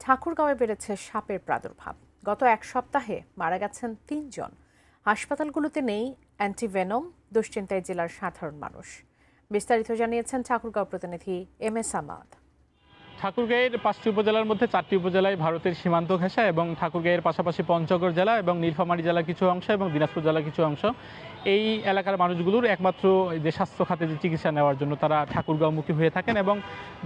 ঠাকুরগাঁওয়ে বেড়েছে সাপের প্রাদুর্ভাব। গত এক সপ্তাহে মারা গেছেন ৩ জন। হাসপাতালগুলোতে নেই অ্যান্টিভেনম। দুশ্চিন্তায় জেলার সাধারণ মানুষ। বিস্তারিত জানিয়েছেন ঠাকুরগাঁও প্রতিনিধি MS আহমদ। ঠাকুরগাঁয়ের ৫টি উপজেলার মধ্যে ৪টি উপজেলায় ভারতের সীমান্ত ঘেঁষা এবং ঠাকুরগাঁয়ের পাশাপাশি পঞ্চগড় জেলা এবং নীলফামারী জেলার কিছু অংশ এবং দিনাজপুর জেলার কিছু অংশ এই এলাকার মানুষগুলোর একমাত্র যে স্বাস্থ্য খাতে যে চিকিৎসা নেওয়ার জন্য তারা ঠাকুরগাঁওমুখী হয়ে থাকেন। এবং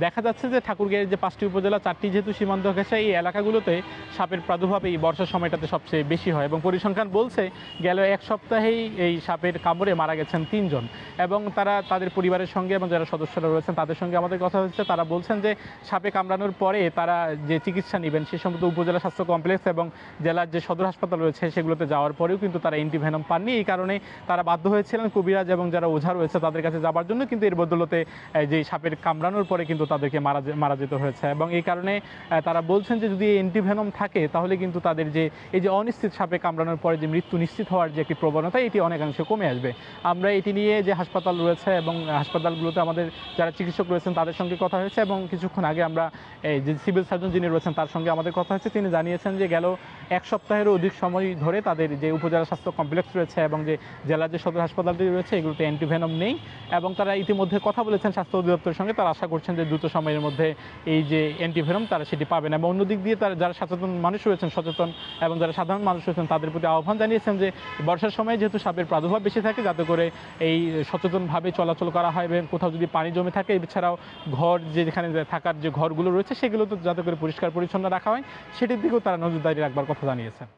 দেখা যাচ্ছে যে ঠাকুরগাঁয়ের যে ৫টি উপজেলা ৪টি যেহেতু সীমান্ত ঘেঁষা, এই এলাকাগুলোতে সাপের প্রাদুর্ভাব এই বর্ষার সময়টাতে সবচেয়ে বেশি হয় এবং পরিসংখ্যান বলছে গেল এক সপ্তাহেই এই সাপের কামড়ে মারা গেছেন ৩ জন। এবং তারা তাদের পরিবারের সঙ্গে এবং যারা সদস্যরা রয়েছেন তাদের সঙ্গে আমাদের কথা হচ্ছে, তারা বলছেন যে সাপে কামড়ানোর পরে তারা যে চিকিৎসা নেবেন সে সমস্ত উপজেলা স্বাস্থ্য কমপ্লেক্স এবং জেলার যে সদর হাসপাতাল রয়েছে সেগুলোতে যাওয়ার পরেও কিন্তু তারা অ্যান্টিভেনম পাননি। এই কারণে তারা বাধ্য হয়েছিলেন কবিরাজ এবং যারা ওঝা রয়েছে তাদের কাছে যাবার জন্য, কিন্তু এর বদলতে যে সাপের কামড়ানোর পরে কিন্তু তাদেরকে মারা যেতে হয়েছে। এবং এই কারণে তারা বলছেন যে যদি অ্যান্টিভেনম থাকে তাহলে কিন্তু তাদের যে এই যে অনিশ্চিত সাপে কামড়ানোর পরে যে মৃত্যু নিশ্চিত হওয়ার যে একটি প্রবণতা, এটি অনেকাংশে কমে আসবে। আমরা এটি নিয়ে যে হাসপাতাল রয়েছে এবং হাসপাতালগুলোতে আমাদের যারা চিকিৎসক রয়েছেন তাদের সঙ্গে কথা হয়েছে এবং কিছুক্ষণ আগে আমরা যে সিভিল সার্জন যিনি রয়েছেন তার সঙ্গে আমাদের কথা হয়েছে। তিনি জানিয়েছেন যে গেল এক সপ্তাহেরও অধিক সময় ধরে তাদের যে উপজেলা স্বাস্থ্য কমপ্লেক্স রয়েছে এবং যে জেলার যে সদর হাসপাতালটি রয়েছে এগুলোতে অ্যান্টিভেনম নেই। এবং তারা ইতিমধ্যে কথা বলেছেন স্বাস্থ্য অধিদপ্তরের সঙ্গে, তারা আশা করছেন যে দ্রুত সময়ের মধ্যে এই যে অ্যান্টিভেনম তারা সেটি পাবেন। এবং অন্যদিক দিয়ে তারা যারা সচেতন মানুষ রয়েছেন এবং যারা সাধারণ মানুষ রয়েছেন তাদের প্রতি আহ্বান জানিয়েছেন যে বর্ষার সময় যেহেতু সাপের প্রাদুর্ভাব বেশি থাকে, যাতে করে এই সচেতনভাবে চলাচল করা হয় এবং কোথাও যদি পানি জমে থাকে এছাড়াও ঘর যেখানে থাকার যে ঘরগুলো রয়েছে সেগুলো তো যাতে করে পরিষ্কার পরিচ্ছন্ন রাখা হয় সেটির দিকেও তারা নজরদারি রাখবার কথা জানিয়েছেন।